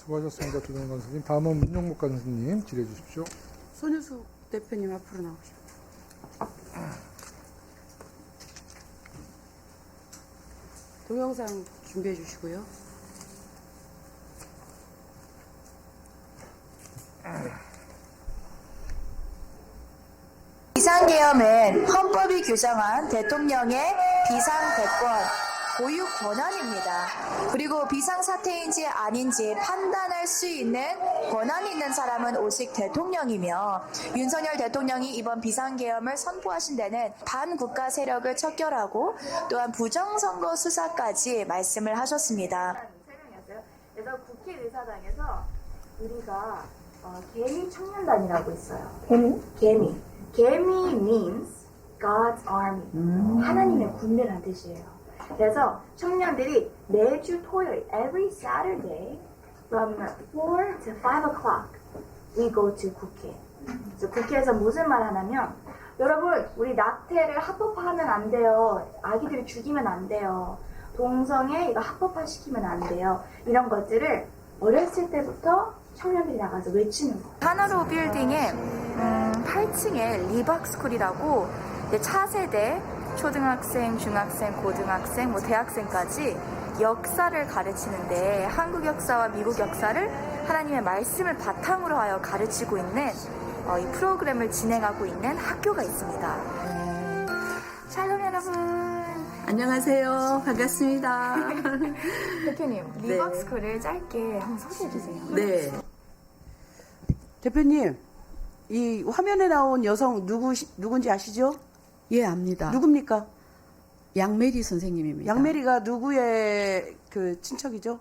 수고하셨습니다. 조정관 선생님. 다음은 문용목 선생님 질의해 주십시오. 손유숙 대표님 앞으로 나오십시오. 동영상 준비해 주시고요. 비상계엄은 헌법이 규정한 대통령의 비상대권, 고유 권한입니다. 그리고 비상사태인지 아닌지 판단할 수 있는 권한이 있는 사람은 오직 대통령이며 윤석열 대통령이 이번 비상계엄을 선포하신 데는 반국가 세력을 척결하고 또한 부정선거 수사까지 말씀을 하셨습니다. 설명이었어요. 그래서 국회의사당에서 우리가 개미 청년단이라고 있어요. 개미. 개미 means God's army. 하나님의 군대라는 뜻이에요. 그래서 청년들이 매주 토요일, every Saturday, from 4 to 5 o'clock, we go to 국회. 그래서 국회에서 무슨 말 하냐면, 여러분, 우리 낙태를 합법화하면 안 돼요. 아기들을 죽이면 안 돼요. 동성애 이거 합법화시키면 안 돼요. 이런 것들을 어렸을 때부터 청년들이 나가서 외치는 거예요. 하나로 빌딩의 8층에 리박스쿨이라고 차세대 초등학생, 중학생, 고등학생, 대학생까지 역사를 가르치는데 한국 역사와 미국 역사를 하나님의 말씀을 바탕으로 하여 가르치고 있는 이 프로그램을 진행하고 있는 학교가 있습니다. 샬롬 여러분. 안녕하세요. 반갑습니다. 대표님, 리박스쿨을 짧게 한번 소개해 주세요. 네. 대표님, 이 화면에 나온 여성 누군지 아시죠? 예, 압니다. 누굽니까? 양메리 선생님입니다. 양메리가 누구의 그 친척이죠?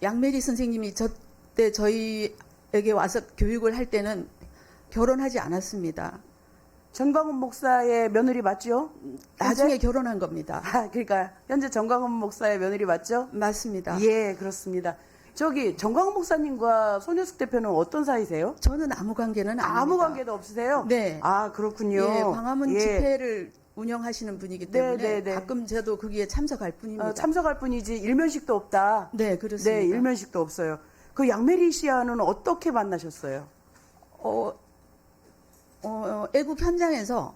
양메리 선생님이 저때 저희에게 와서 교육을 할 때는 결혼하지 않았습니다. 전광훈 목사의 며느리 맞죠? 나중에 결혼한 겁니다. 그러니까 현재 전광훈 목사의 며느리 맞죠? 맞습니다. 예, 그렇습니다. 저기 전광훈 목사님과 손효숙 대표는 어떤 사이세요? 저는 아무 관계는 아닙니다. 아무 관계도 없으세요? 네. 아, 그렇군요. 예, 광화문 예. 집회를 운영하시는 분이기 때문에 네, 네, 네. 가끔 저도 거기에 참석할 뿐입니다. 참석할 뿐이지 일면식도 없다. 네, 그렇습니다. 네, 일면식도 없어요. 그 양메리 씨와는 어떻게 만나셨어요? 애국 현장에서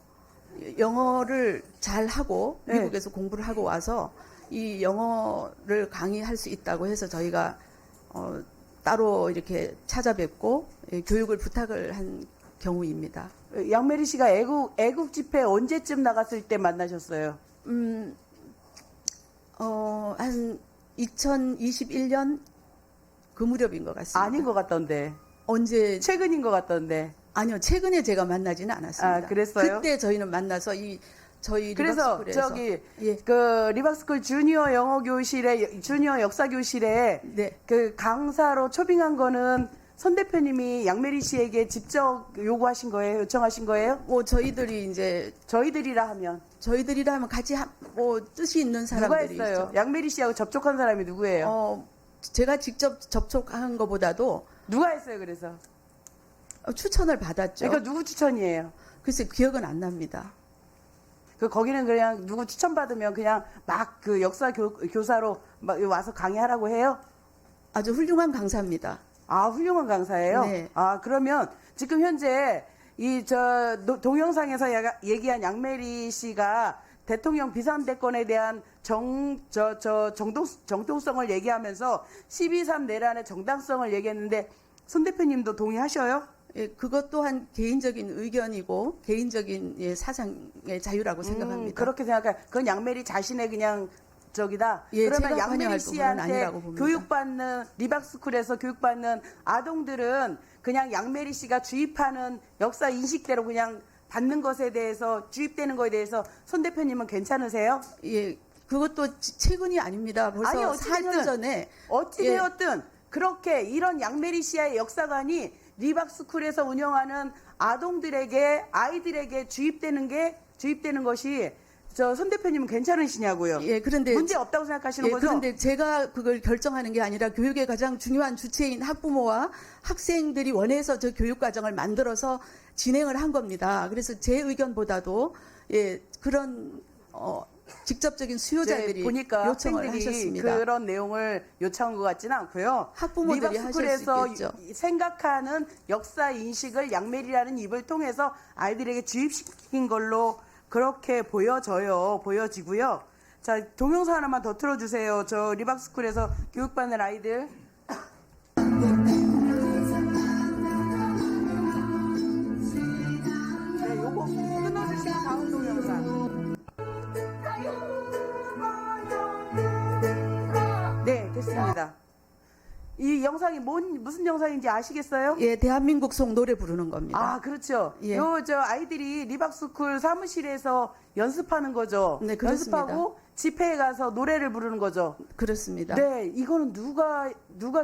영어를 잘 하고 네. 미국에서 공부를 하고 와서 이 영어를 강의할 수 있다고 해서 저희가 따로 이렇게 찾아뵙고 교육을 부탁을 한 경우입니다. 양메리 씨가 애국 집회 언제쯤 나갔을 때 만나셨어요? 한 2021년 그 무렵인 것 같습니다. 아닌 것 같던데. 언제? 최근인 것 같던데. 아니요, 최근에 제가 만나지는 않았습니다. 아, 그랬어요? 그때 저희는 만나서 저희 그래서 리박스쿨에서 저기 예. 그 리박스쿨 주니어 영어 교실에 주니어 역사 교실에 네. 그 강사로 초빙한 거는 손 대표님이 양메리 씨에게 직접 요구하신 거예요? 요청하신 거예요? 저희들이 이제 저희들이라 하면 같이 뜻이 있는 누가 사람들이 했어요? 있죠. 양메리 씨하고 접촉한 사람이 누구예요? 제가 직접 접촉한 것보다도 누가 했어요? 그래서 추천을 받았죠. 그러니까 누구 추천이에요? 글쎄 기억은 안 납니다. 거기는 그냥 누구 추천 받으면 그냥 막 그 역사 교사로 막 와서 강의하라고 해요? 아주 훌륭한 강사입니다. 아, 훌륭한 강사예요? 네. 아, 그러면 지금 현재 동영상에서 얘기한 양메리 씨가 대통령 비상대권에 대한 정통성을 얘기하면서 12.3 내란의 정당성을 얘기했는데 손 대표님도 동의하셔요? 예, 그것 또한 개인적인 의견이고 개인적인 사상의 자유라고 생각합니다. 그렇게 생각해요. 그건 양메리 자신의 그냥 저기다. 예, 그러면 제가 양메리 관여할 부분은 씨한테 아니라고 봅니다. 교육받는 리박스쿨에서 교육받는 아동들은 그냥 양메리 씨가 주입하는 역사 인식대로 그냥 받는 것에 대해서 주입되는 것에 대해서 손 대표님은 괜찮으세요? 예, 그것도 최근이 아닙니다. 벌써 아니, 어찌됐든 4년 전에 어찌되었든 그렇게 이런 양메리 씨의 역사관이 리박스쿨에서 운영하는 아이들에게 주입되는 것이 손 대표님은 괜찮으시냐고요? 예, 그런데 문제 없다고 생각하시는 예, 거죠? 그런데 제가 그걸 결정하는 게 아니라 교육의 가장 중요한 주체인 학부모와 학생들이 원해서 저 교육 과정을 만들어서 진행을 한 겁니다. 그래서 제 의견보다도 그런 직접적인 수요자들이 보니까 요청을 학생들이 하셨습니다. 그런 내용을 요청한 것 같지는 않고요. 학부모들이 리박스쿨에서 하실 수 있겠죠. 생각하는 역사 인식을 양메리라는 입을 통해서 아이들에게 주입시킨 걸로 그렇게 보여지고요. 자, 동영상 하나만 더 틀어주세요. 저 리박스쿨에서 교육받는 아이들. 네, 요거 끊어주시고 다음 동영상. 네, 됐습니다. 이 영상이 무슨 영상인지 아시겠어요? 예, 대한민국 송 노래 부르는 겁니다. 아, 그렇죠. 예. 저 아이들이 리박스쿨 사무실에서 연습하는 거죠. 네, 그렇습니다. 연습하고 집회에 가서 노래를 부르는 거죠. 그렇습니다. 네, 이거는 누가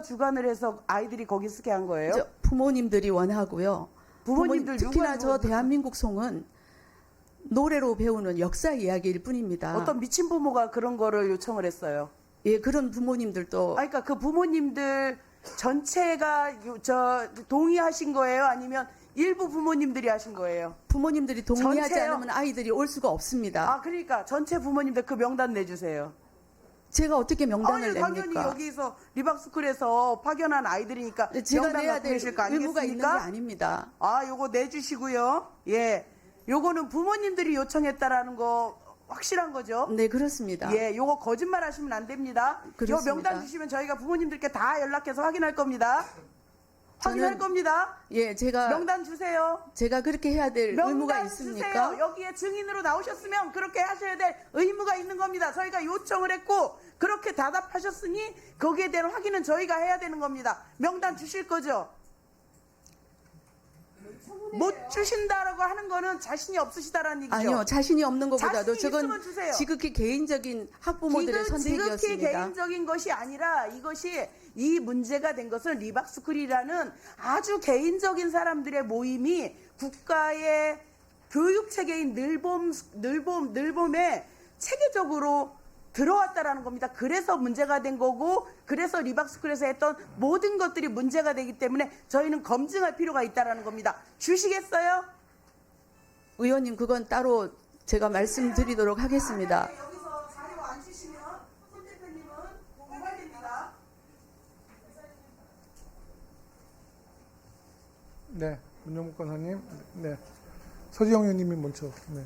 주관을 해서 아이들이 거기 쓰게 한 거예요? 부모님들이 원하고요. 부모님들 특히나 누가 저 대한민국 송은 노래로 배우는 역사 이야기일 뿐입니다. 어떤 미친 부모가 그런 거를 요청을 했어요. 예, 그런 부모님들도 그러니까 그 부모님들 전체가 동의하신 거예요? 아니면 일부 부모님들이 하신 거예요? 부모님들이 동의하지 전체요? 않으면 아이들이 올 수가 없습니다. 아, 그러니까 전체 부모님들 그 명단 내주세요. 제가 어떻게 명단을 아니, 당연히 냅니까? 여기서 리박스쿨에서 파견한 아이들이니까 제가 명단 내야 갖고 될 계실 거 의무가 있는 게 아니겠습니까? 아닙니다. 아, 요거 내주시고요. 예, 요거는 부모님들이 요청했다라는 거 확실한 거죠? 네, 그렇습니다. 예, 요거 거짓말 하시면 안 됩니다. 요 그렇습니다. 명단 주시면 저희가 부모님들께 다 연락해서 확인할 겁니다. 확인할 저는- 겁니다. 예, 제가 주세요. 그렇게 해야 될 의무가 명단 있습니까? 주세요. 여기에 증인으로 나오셨으면 그렇게 하셔야 될 의무가 있는 겁니다. 저희가 요청을 했고 그렇게 답답하셨으니 거기에 대한 확인은 저희가 해야 되는 겁니다. 명단 주실 거죠? 못 주신다라고 하는 거는 자신이 없으시다라는 얘기죠. 아니요, 자신이 없는 것보다도 자신이 저건 있으면 주세요. 지극히 개인적인 학부모들의 지극히 선택이었습니다. 개인적인 것이 아니라 이것이 이 문제가 된 것은 리박스쿨이라는 아주 개인적인 사람들의 모임이 국가의 교육 체계인 늘봄에 체계적으로 들어왔다라는 겁니다. 그래서 문제가 된 거고 그래서 리박스쿨에서 했던 모든 것들이 문제가 되기 때문에 저희는 검증할 필요가 있다라는 겁니다. 주시겠어요? 의원님, 그건 따로 제가 말씀드리도록 하겠습니다. 여기서 자료 안 주시면 손 대표님은 고발됩니다. 네, 문영국 권사님. 네, 서지영 의원님이 먼저. 네.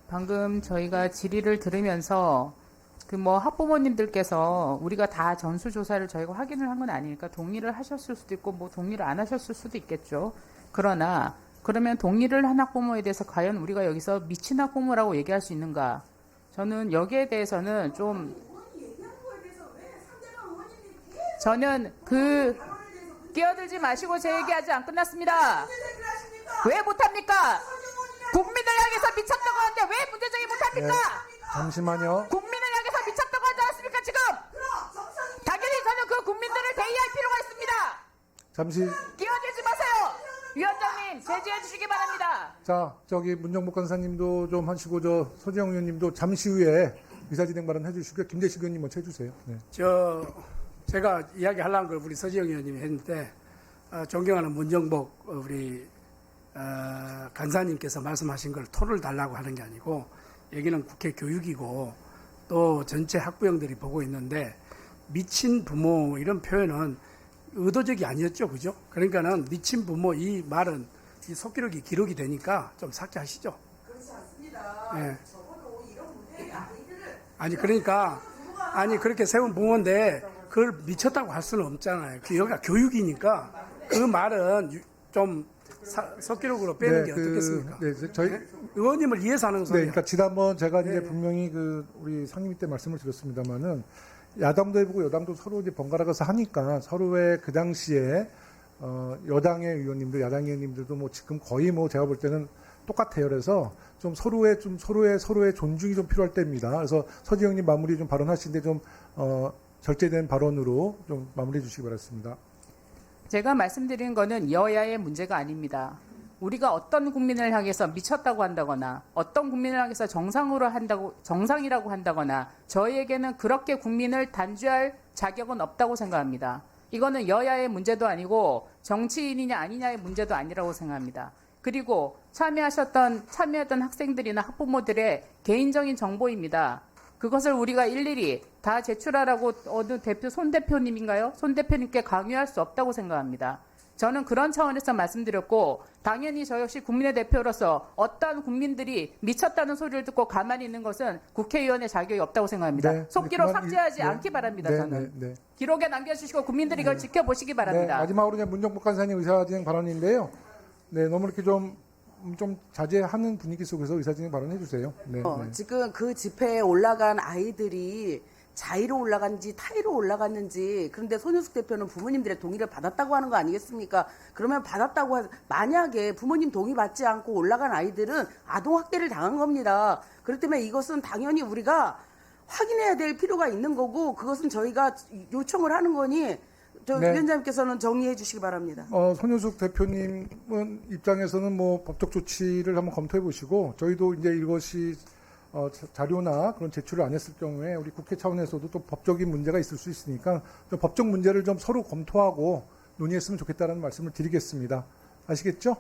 방금 저희가 질의를 들으면서 그 학부모님들께서 우리가 다 전수조사를 저희가 확인을 한 건 아니니까 동의를 하셨을 수도 있고 동의를 안 하셨을 수도 있겠죠. 그러나 그러면 동의를 한 학부모에 대해서 과연 우리가 여기서 미친 학부모라고 얘기할 수 있는가? 저는 여기에 대해서는 저는 끼어들지 마시고 제 얘기 아직 안 끝났습니다. 왜 못합니까? 국민을 향해서 미쳤다고 하는데 왜 문제제기 못합니까? 잠시만요. 국민을 향해서 미쳤다고 하지 않았습니까 지금? 당연히 저는 그 국민들을 대의할 필요가 있습니다. 잠시. 끼어들지 마세요. 위원장님 제지해 주시기 바랍니다. 자, 저기 문정복 권사님도 좀 하시고 서지영 의원님도 잠시 후에 의사진행 발언 해주시고요. 김재식 의원님 먼저 해주세요. 네. 제가 이야기하려는 걸 우리 서지영 의원님이 했는데 존경하는 문정복 우리 간사님께서 말씀하신 걸 토를 달라고 하는 게 아니고 여기는 국회 교육이고 또 전체 학부형들이 보고 있는데 미친 부모 이런 표현은 의도적이 아니었죠, 그죠? 그러니까는 미친 부모 이 말은 이 속기록이 기록이 되니까 좀 삭제하시죠. 그렇지 않습니다. 예. 적어도 이런 문제의 아이들을 아니 그러니까 그렇게 세운 부모인데 그걸 미쳤다고 할 수는 없잖아요. 여기가 교육이니까 그 말은 좀 속기록으로 빼는 게 어떻겠습니까? 네, 저희 의원님을 위해서 하는 네, 소리예요. 그러니까 지난번 제가 이제 네. 분명히 우리 상임위 때 말씀을 드렸습니다만은 야당도 해보고 여당도 서로 이제 번갈아 가서 하니까 서로의 그 당시에 여당의 의원님들, 야당의 의원님들도 지금 거의 제가 볼 때는 똑같아요. 그래서 좀 서로의 존중이 좀 필요할 때입니다. 그래서 서지영님 마무리 좀 발언하시는데 좀 절제된 발언으로 좀 마무리해 주시기 바랍니다. 제가 말씀드린 거는 여야의 문제가 아닙니다. 우리가 어떤 국민을 향해서 미쳤다고 한다거나 어떤 국민을 향해서 정상이라고 한다거나 저희에게는 그렇게 국민을 단죄할 자격은 없다고 생각합니다. 이거는 여야의 문제도 아니고 정치인이냐 아니냐의 문제도 아니라고 생각합니다. 그리고 참여했던 학생들이나 학부모들의 개인적인 정보입니다. 그것을 우리가 일일이 다 제출하라고 어느 손 대표님인가요? 손 대표님께 강요할 수 없다고 생각합니다. 저는 그런 차원에서 말씀드렸고, 당연히 저 역시 국민의 대표로서 어떤 국민들이 미쳤다는 소리를 듣고 가만히 있는 것은 국회의원의 자격이 없다고 생각합니다. 네, 속기록 그만 삭제하지 네, 않기 바랍니다. 네, 저는 네, 네. 기록에 남겨주시고 국민들이 이걸 지켜보시기 네, 바랍니다. 마지막으로 이제 문정복 간사님 의사진행 발언인데요. 네, 너무 이렇게 좀 자제하는 분위기 속에서 의사진행 발언해 주세요. 네, 네. 지금 그 집회에 올라간 아이들이 자의로 올라갔는지 타의로 올라갔는지, 그런데 손윤숙 대표는 부모님들의 동의를 받았다고 하는 거 아니겠습니까? 그러면 만약에 부모님 동의 받지 않고 올라간 아이들은 아동학대를 당한 겁니다. 그렇기 때문에 이것은 당연히 우리가 확인해야 될 필요가 있는 거고, 그것은 저희가 요청을 하는 거니 네. 위원장님께서는 정리해 주시기 바랍니다. 손윤숙 대표님은 입장에서는 뭐 법적 조치를 한번 검토해 보시고, 저희도 이제 이것이 자료나 그런 제출을 안 했을 경우에 우리 국회 차원에서도 또 법적인 문제가 있을 수 있으니까 좀 법적 문제를 좀 서로 검토하고 논의했으면 좋겠다는 말씀을 드리겠습니다. 아시겠죠?